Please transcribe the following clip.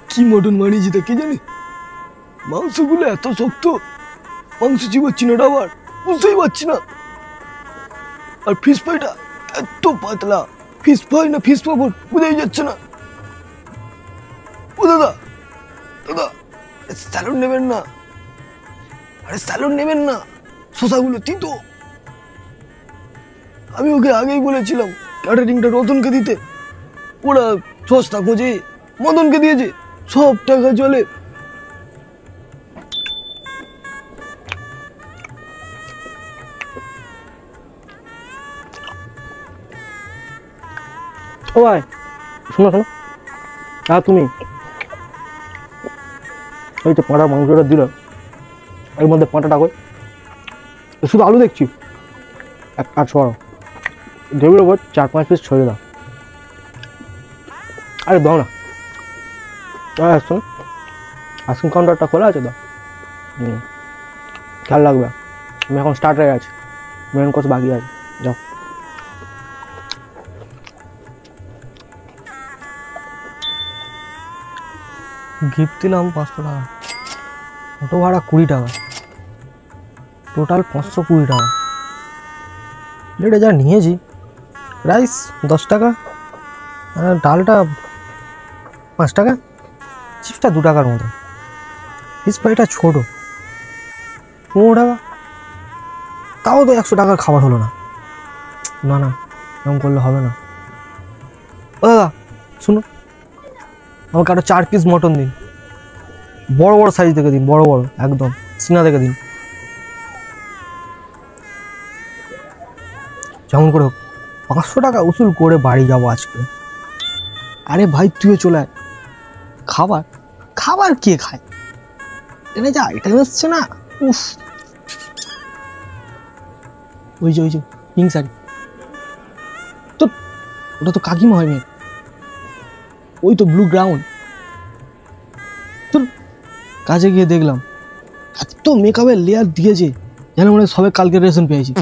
কি মটন বানিয়েছি তা কে জানে, মাংসগুলো এত শক্ত, মাংস চিবাচ্ছি না আবার, বুঝতেই পারছি না। আর ফিশ ফ্রাইটা এত পাতলা, ফিশ ফ্রাই না ফিশ পাপড় বোঝাই যাচ্ছে না। ও দাদা দাদা, স্যালুড নেবেন না, আরে স্যালুড নেবেন না, শসাগুলো তিতো। আমি ওকে আগেই বলেছিলাম ক্যাটারিংটা রতনকে দিতে, ওরা সস্তা খোঁজে মদনকে দিয়েছে, সব টাকা চলে। ও ভাই শোনো শোনো, হ্যাঁ তুমি ওই তো পাঁটার মাংসটা দিল, এর মধ্যে পাঁটাটা কই, শুধু আলু দেখছি। এক কাজ করো, টেবিলের উপর 4-5 পিস ছড়িয়ে দাও। আরে দাও না, আসছো না, আইসক্রিম কাউন্টারটা খোলা আছে তো, খেয়াল রাখবে। আমি এখন স্টার্ট হয়ে গেছি, মেন কোর্স বাকি আছে, যাও। গিফট দিলাম 500 টাকা, অটো ভাড়া 20 টাকা, টোটাল 520 টাকা। প্লেটে যা নিয়েছি, রাইস 10 টাকা, ডালটা 5 টাকা, চিপসটা 2 টাকার মতো, ফিশ ফ্রাইটা ছোটো 15 টাকা, তাও তো 100 টাকার খাবার হলো না। না না, এরকম করলে হবে না। ও দাদা শুনো, আমাকে আরো 4 পিস মটন দিন, বড় বড় সাইজ দেখে দিন, বড় বড় একদম সিনা দেখে দিন, যেমন করে হোক। 500 টাকা উসুল করে বাড়ি যাবো আজকে। আরে ভাই তুইও চলে আয়, খাবার খাবার কে খায়, এনে যা আইটেম এসছে না, উফ। ওই যে পিঙ্ক শাড়ি, তো ওটা তো কাকিমা হয় মেয়ে, ওই তো ব্লু গ্রাউন্ড। তোর কাজে গিয়ে দেখলাম এত মেকআপের লেয়ার দিয়েছে, যেন মনে হয় সবে কালকে রেশন পেয়েছি।